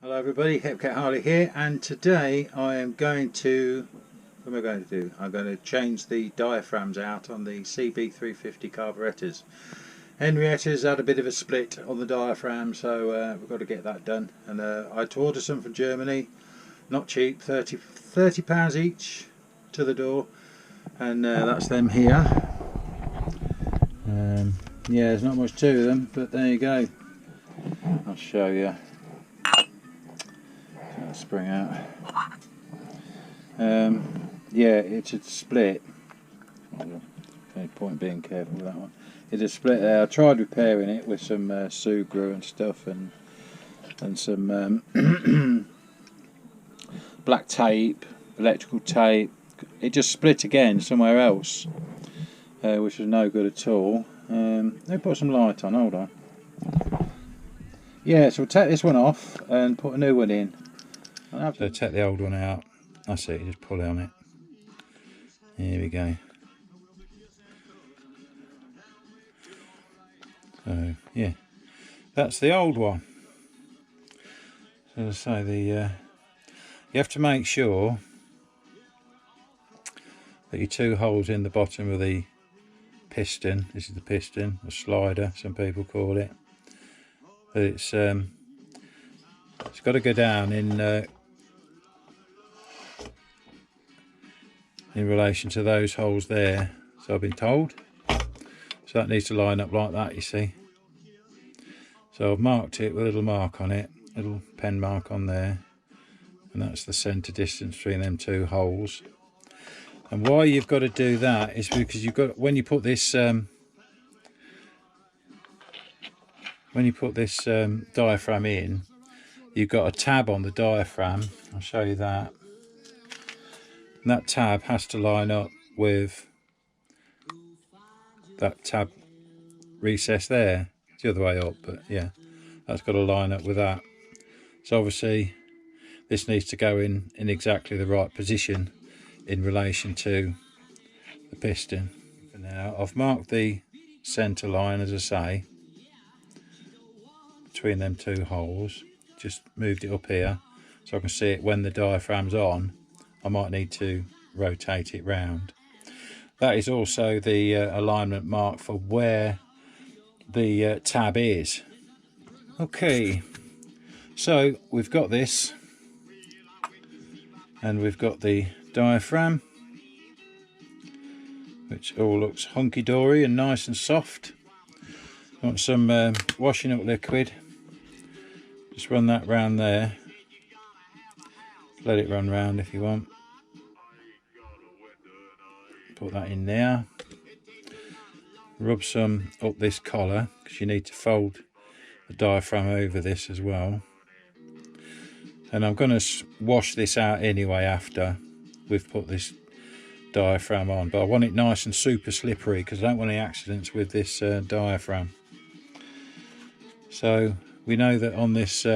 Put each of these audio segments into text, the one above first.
Hello everybody, Hepcat Harley here, and today I am going to, what am I going to do? I'm going to change the diaphragms out on the CB350 carburettors. Henrietta's had a bit of a split on the diaphragm, so we've got to get that done. And I had to order some from Germany, not cheap, £30 each to the door, and that's them here. Yeah, there's not much to them, but there you go. I'll show you. Spring out. Yeah, it's a split. No point being careful with that one. It's a split there. I tried repairing it with some Sugru and stuff, and some black tape, electrical tape. It just split again somewhere else, which was no good at all. Let me put some light on. Hold on. Yeah, so we'll take this one off and put a new one in. So take the old one out. That's it, you just pull it on it. Here we go. So yeah, that's the old one. So as I say, you have to make sure that your two holes in the bottom of the piston, this is the piston, or slider some people call it, that it's got to go down in relation to those holes there, so I've been told. So that needs to line up like that, you see. So I've marked it with a little mark on it, a little pen mark on there, and that's the centre distance between them two holes. And why you've got to do that is because you've got, when you put this diaphragm in, you've got a tab on the diaphragm. I'll show you that. And that tab has to line up with that tab recess there. It's the other way up, but yeah, that's got to line up with that. So obviously this needs to go in exactly the right position in relation to the piston. For now, I've marked the centre line, as I say, between them two holes. Just moved it up here so I can see it when the diaphragm's on. I might need to rotate it round. That is also the alignment mark for where the tab is. Okay, so we've got this, and we've got the diaphragm, which all looks hunky-dory and nice and soft. Want some washing up liquid, just run that round there. Let it run round if you want. Put that in there. Rub some up this collar, because you need to fold the diaphragm over this as well. And I'm going to wash this out anyway after we've put this diaphragm on, but I want it nice and super slippery because I don't want any accidents with this diaphragm. So we know that on this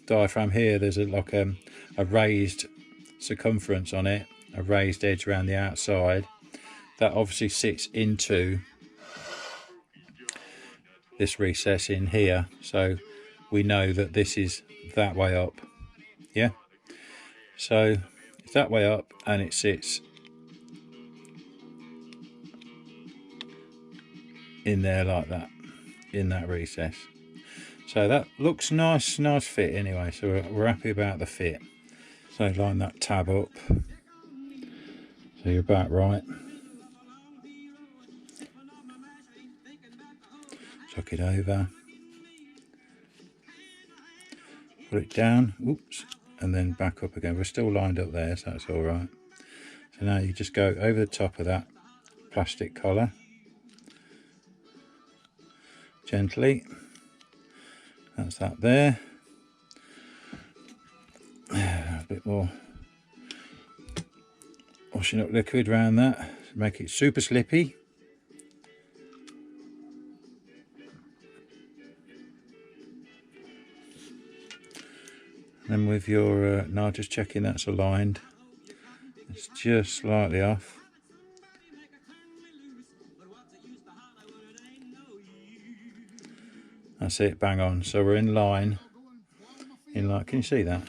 diaphragm here there's a raised circumference on it, a raised edge around the outside. That obviously sits into this recess in here, so we know that this is that way up. Yeah, so it's that way up and it sits in there like that, in that recess. So that looks nice fit anyway, so we're happy about the fit. So line that tab up so you're about right. Chuck it over, put it down, oops, and then back up again. We're still lined up there, so that's all right. So now you just go over the top of that plastic collar gently. That's that there. A bit more washing up liquid around that to make it super slippy. Then with your now just checking that's aligned. It's just slightly off. That's it, bang on. So we're in line in line. Can you see that?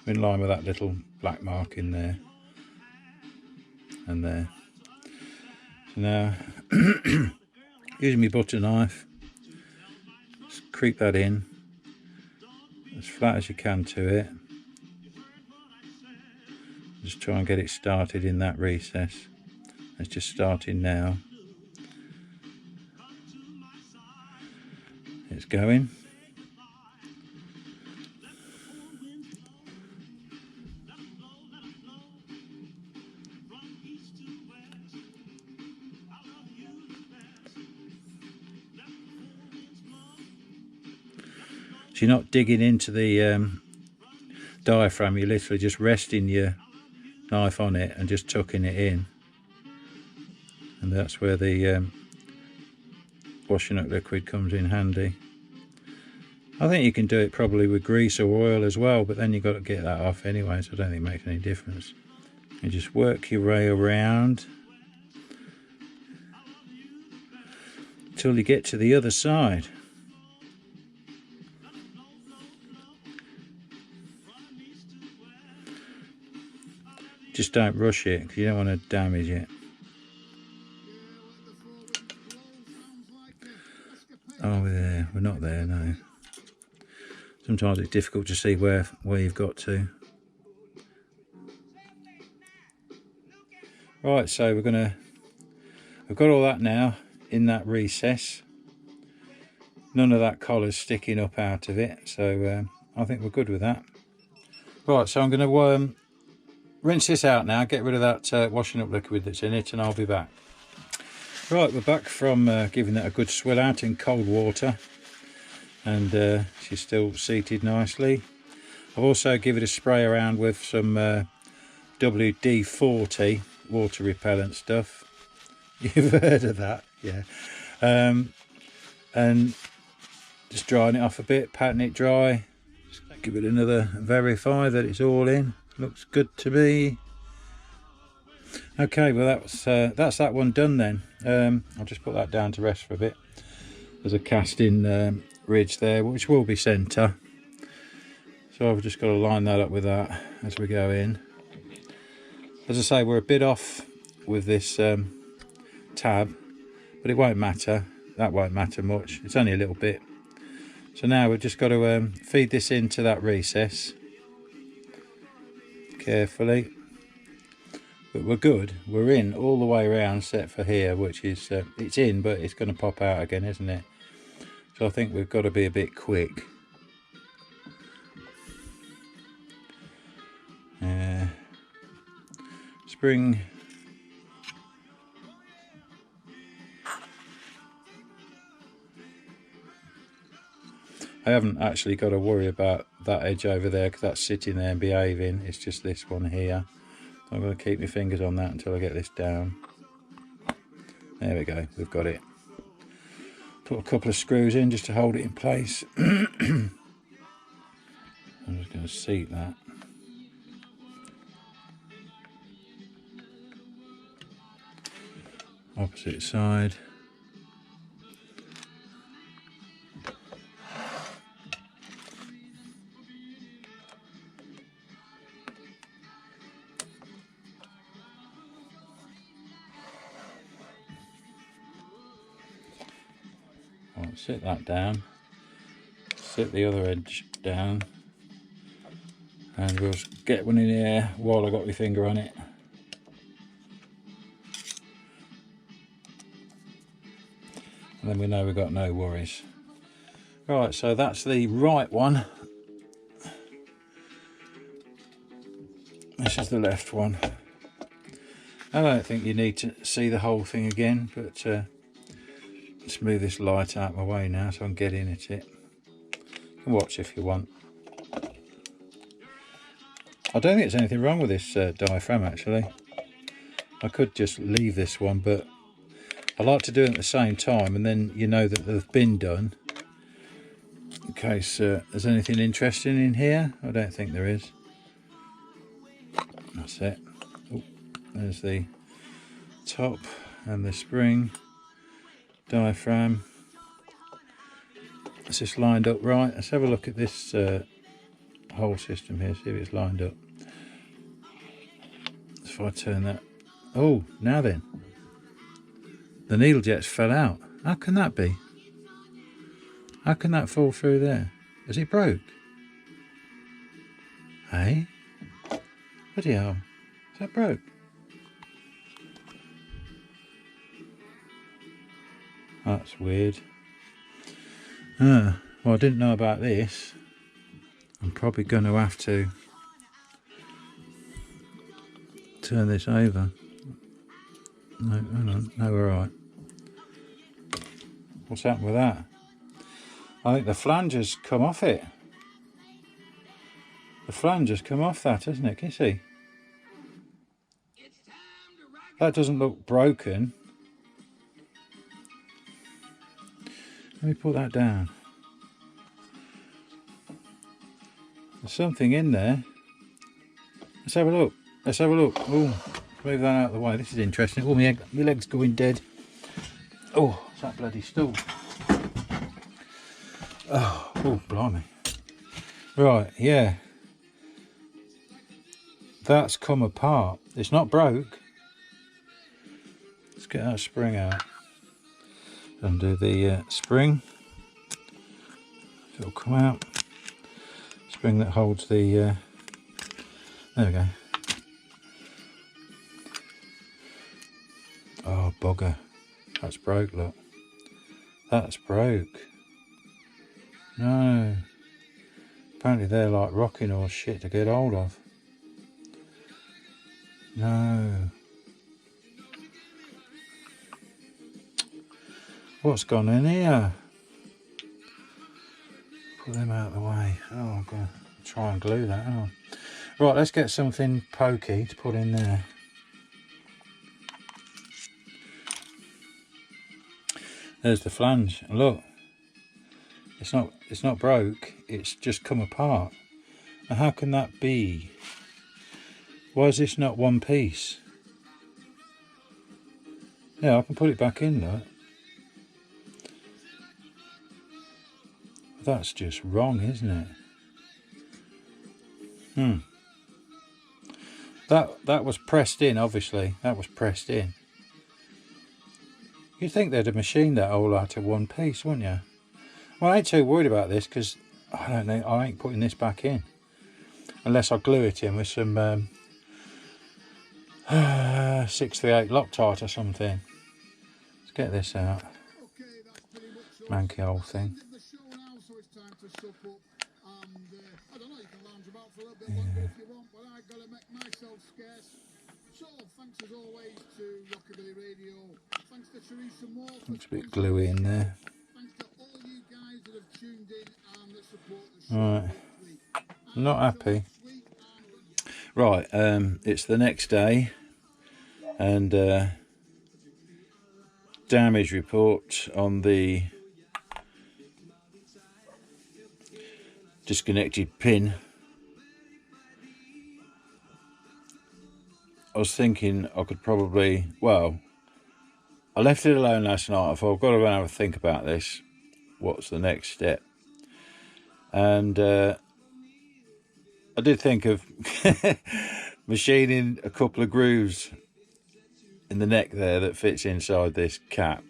In line with that little black mark in there and there. So now using my butter knife, just creep that in as flat as you can to it. Just try and get it started in that recess. It's just starting now. It's going. So you're not digging into the diaphragm, you're literally just resting your knife on it and just tucking it in. And that's where the washing up liquid comes in handy. I think you can do it probably with grease or oil as well, but then you've got to get that off anyway, so I don't think it makes any difference. You just work your way around until you get to the other side. Just don't rush it, because you don't want to damage it. Oh, we're there. We're not there, no. Sometimes it's difficult to see where you've got to. Right, so we've got all that now in that recess. None of that collar's sticking up out of it, so I think we're good with that. Right, so I'm going to rinse this out now, get rid of that washing up liquid that's in it, and I'll be back. Right, we're back from giving that a good swill out in cold water, and she's still seated nicely. I've also given it a spray around with some WD-40 water repellent stuff. You've heard of that, yeah. And just drying it off a bit, patting it dry. Just give it another verify that it's all in. Looks good to me. Okay, well that's that one done then. I'll just put that down to rest for a bit. There's a casting ridge there, which will be centre. So I've just got to line that up with that as we go in. As I say, we're a bit off with this tab, but it won't matter. That won't matter much. It's only a little bit. So now we've just got to feed this into that recess carefully. But we're good. We're in all the way around, set for here, which is it's in, but it's going to pop out again, isn't it? So I think we've got to be a bit quick. Spring. I haven't actually got to worry about that edge over there because that's sitting there and behaving. It's just this one here. I'm going to keep my fingers on that until I get this down. There we go, we've got it. Put a couple of screws in just to hold it in place. I'm just going to seat that. Opposite side. Right, sit that down. Sit the other edge down. And we'll get one in here while I got my finger on it. And then we know we've got no worries. Right, so that's the right one. This is the left one. I don't think you need to see the whole thing again, but let's move this light out of my way now so I can get in at it. You can watch if you want. I don't think there's anything wrong with this diaphragm actually. I could just leave this one, but I like to do it at the same time, and then you know that they've been done. In case there's anything interesting in here. I don't think there is. That's it. Oh, there's the top and the spring diaphragm. Is this lined up right? Let's have a look at this whole system here, see if it's lined up. If I turn that, oh, now then, the needle jets fell out. How can that be? How can that fall through there? Is it broke? Hey? Bloody hell, is that broke? That's weird. Well, I didn't know about this. I'm probably going to have to turn this over. No, hang on. No, we're all right. What's happened with that? I think the flange has come off it. The flange has come off that, hasn't it? Can you see? That doesn't look broken. Let me put that down. There's something in there. Let's have a look. Let's have a look. Oh, move that out of the way. This is interesting. Oh, my leg's going dead. Oh, it's that bloody stool. Oh, blimey. Right, yeah. That's come apart. It's not broke. Let's get that spring out. Undo the spring. It'll come out. Spring that holds the. There we go. Oh, bugger. That's broke, look. That's broke. No. Apparently they're like rocking horse shit to get hold of. No. What's gone in here? Put them out of the way. Oh, I'm going to try and glue that on. Right, let's get something pokey to put in there. There's the flange. And look, it's not broke. It's just come apart. Now, how can that be? Why is this not one piece? Yeah, I can put it back in though. That's just wrong, isn't it? That was pressed in, obviously. That was pressed in. You'd think they'd have machined that all out of one piece, wouldn't you? Well, I ain't too worried about this because I don't know. I ain't putting this back in unless I glue it in with some 638 Loctite or something. Let's get this out. Manky old thing. Yeah. Looks a bit gluey in there. Right, not happy. Right, it's the next day, and damage report on the disconnected pin. I was thinking I could probably, well, I left it alone last night. I thought I've got to have a think about this. What's the next step? And I did think of machining a couple of grooves in the neck there that fits inside this cap,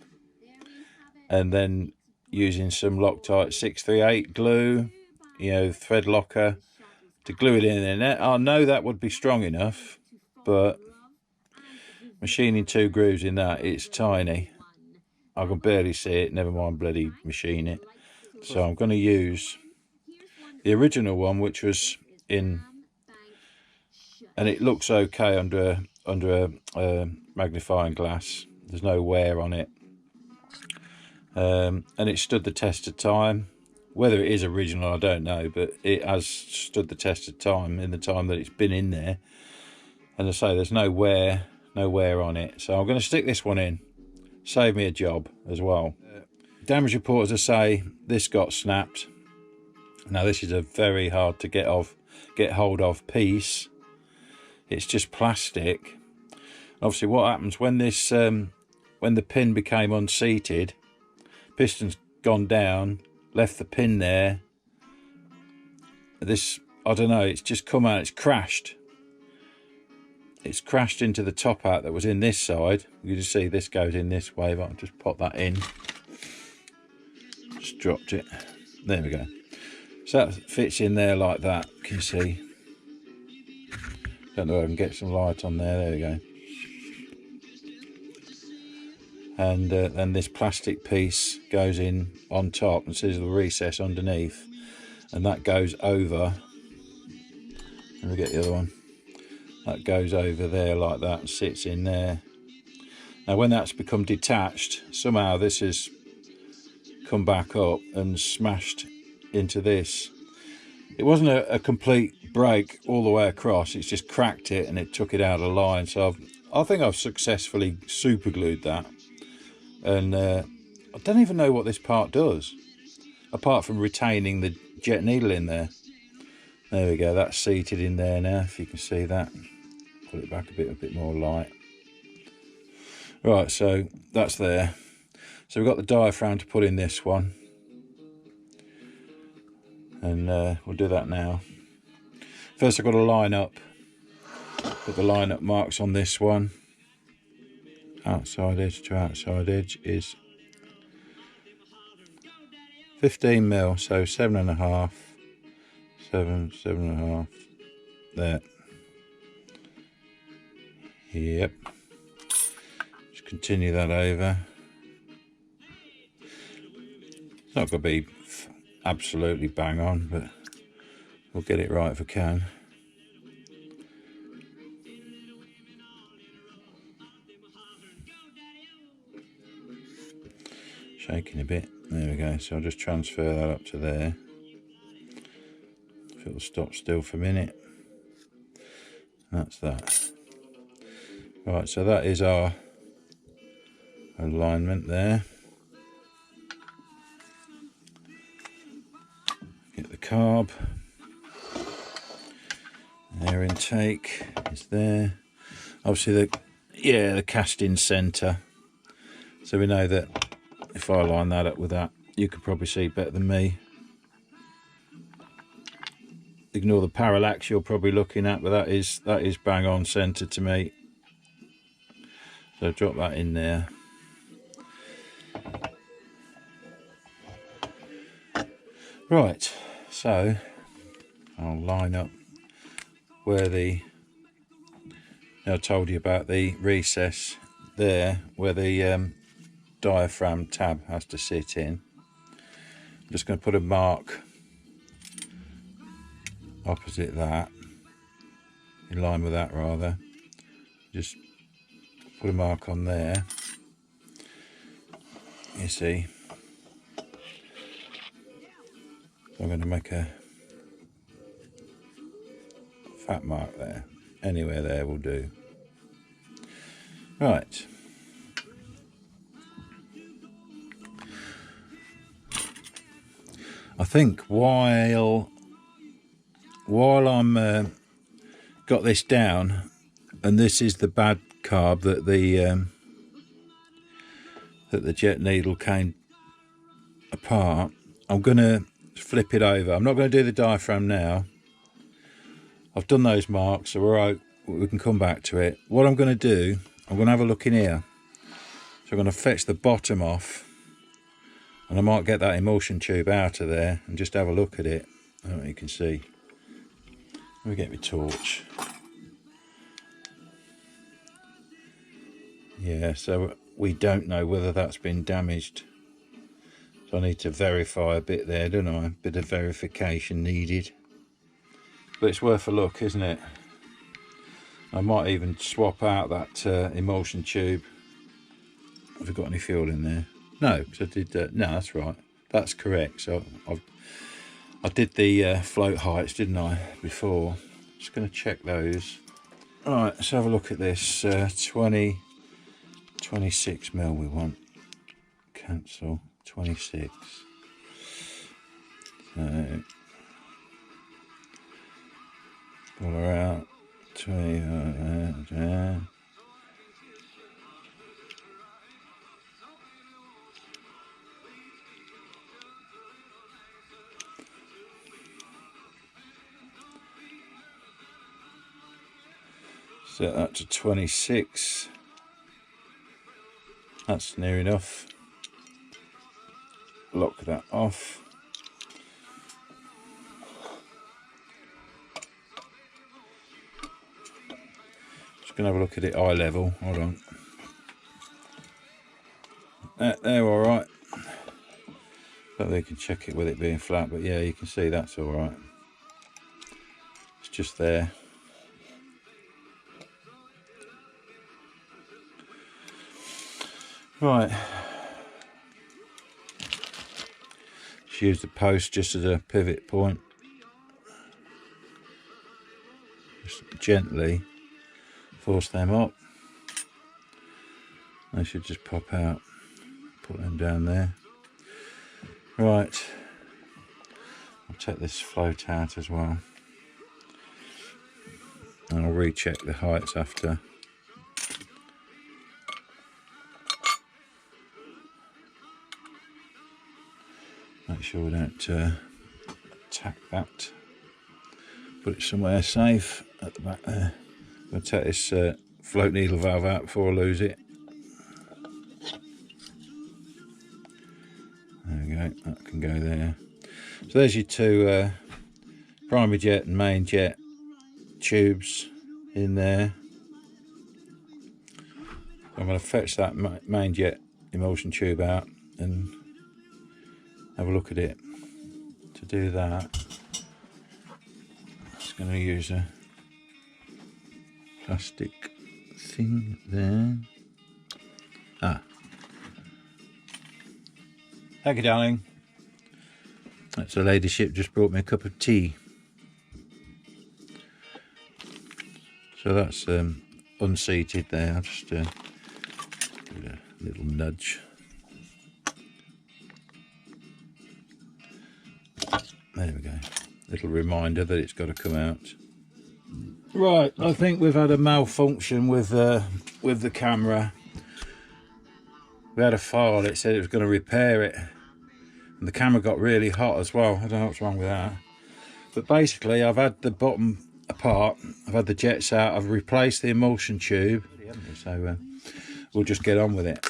and then using some Loctite 638 glue, you know, thread locker, to glue it in there. I know that would be strong enough, but machining two grooves in that, it's tiny. I can barely see it, never mind bloody machine it. So I'm going to use the original one, which was in, and it looks okay under a magnifying glass. There's no wear on it, and it stood the test of time. Whether it is original, I don't know, but it has stood the test of time in the time that it's been in there. And I say, there's no wear on it. So I'm going to stick this one in, save me a job as well. Damage report, as I say, this got snapped. Now this is a very hard to get hold of piece. It's just plastic. Obviously, what happens when this when the pin became unseated, piston's gone down, left the pin there. This, I don't know, it's just come out, it's crashed. It's crashed into the top out that was in this side. You can see this goes in this way, but I'll just pop that in. Just dropped it. There we go. So that fits in there like that, can you see? Don't know if I can get some light on there. There we go. And then this plastic piece goes in on top, and so there's the recess underneath, and that goes over. Let me get the other one. That goes over there like that and sits in there. Now when that's become detached, somehow this has come back up and smashed into this. It wasn't a complete break all the way across, it's just cracked it and it took it out of line. So I think I've successfully super glued that. And I don't even know what this part does, apart from retaining the jet needle in there. There we go, that's seated in there now, if you can see that. Put it back a bit more light. Right, so that's there. So we've got the diaphragm to put in this one. And we'll do that now. First I've got to line up. Put the line up marks on this one. Outside edge to outside edge is 15 mil, so 7.5, 7.5, there. Yep. Just continue that over. It's not going to be absolutely bang on, but we'll get it right if we can. Shaking a bit. There we go. So I'll just transfer that up to there. If it'll stop still for a minute. That's that. Right, so that is our alignment there. Get the carb. Air intake is there. Obviously the casting centre. So we know that if I line that up with that, you could probably see better than me. Ignore the parallax you're probably looking at, but that is bang on centre to me. So drop that in there. Right, so I'll line up where I told you about the recess there, where the diaphragm tab has to sit in. I'm just going to put a mark opposite that, in line with that rather. Just put a mark on there, you see. So I'm going to make a fat mark there. Anywhere there will do. Right. I think while I'm got this down, and this is the bad carb that the jet needle came apart, I'm going to flip it over. I'm not going to do the diaphragm now. I've done those marks, so we're out. We can come back to it. What I'm going to do, I'm going to have a look in here. So I'm going to fetch the bottom off, and I might get that emulsion tube out of there and just have a look at it. I don't know if you can see. Let me get my torch. Yeah, so we don't know whether that's been damaged. So I need to verify a bit there, don't I? A bit of verification needed. But it's worth a look, isn't it? I might even swap out that emulsion tube. Have I got any fuel in there? No, because I did. No, that's right. That's correct. So I did the float heights, didn't I, before? Just going to check those. Right, let's have a look at this. 26 mil we want. Cancel. 26. So pull her out. 20. Set that to 26. That's near enough. Lock that off. Just gonna have a look at it eye level. Hold on. They're all right. But they can check it with it being flat. But yeah, you can see that's all right. It's just there. Right. Just use the post just as a pivot point. Just gently force them up. They should just pop out. Put them down there. Right. I'll take this float out as well. And I'll recheck the heights after. Make sure we don't attack that. Put it somewhere safe at the back there. I'm going to take this float needle valve out before I lose it. There we go, that can go there. So there's your two primary jet and main jet tubes in there. I'm going to fetch that main jet emulsion tube out and have a look at it. To do that, I'm just going to use a plastic thing there. Thank you, darling. That's a ladyship just brought me a cup of tea. So that's unseated there. I'll just give it a little nudge. There we go. Little reminder that it's got to come out. Right, I think we've had a malfunction with the camera. We had a file. It said it was going to repair it, and the camera got really hot as well. I don't know what's wrong with that. But basically, I've had the bottom apart. I've had the jets out. I've replaced the emulsion tube. So we'll just get on with it.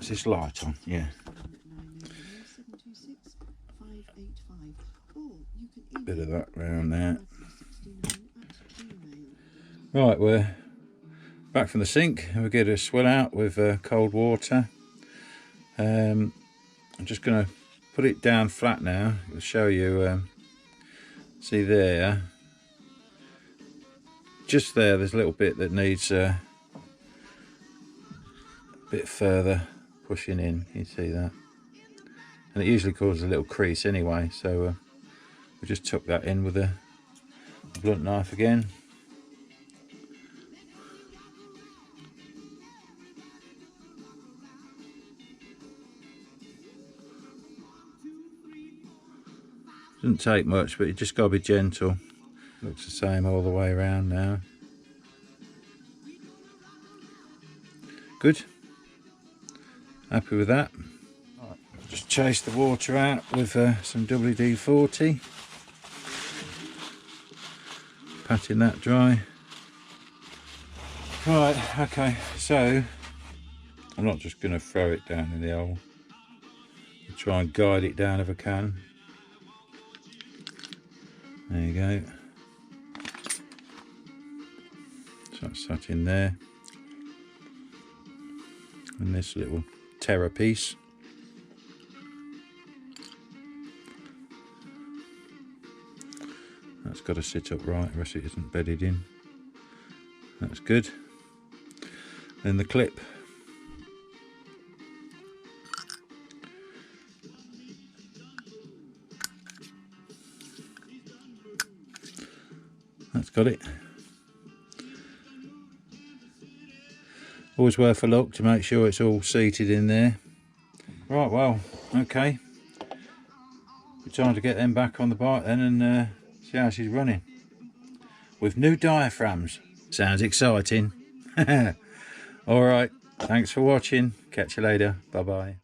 Is this light on? Yeah. Bit of that round there. Right, we're back from the sink and we'll get a swill out with cold water. I'm just going to put it down flat now. I'll show you. See there, just there, there's a little bit that needs a bit further pushing in. You see that? And it usually causes a little crease anyway, so we just tuck that in with a blunt knife again. Doesn't take much, but you just got to be gentle. Looks the same all the way around now. Good. Happy with that. Right. Just chase the water out with some WD-40. Patting that dry. Right, okay, so I'm not just going to throw it down in the hole. I'll try and guide it down if I can. There you go. So that's sat in there. And this little terror piece. That's got to sit upright, or else it isn't bedded in. That's good. Then the clip. That's got it. Always worth a look to make sure it's all seated in there. Right, well, okay. It's time to get them back on the bike then and see how she's running. With new diaphragms. Sounds exciting. Alright, thanks for watching. Catch you later. Bye bye.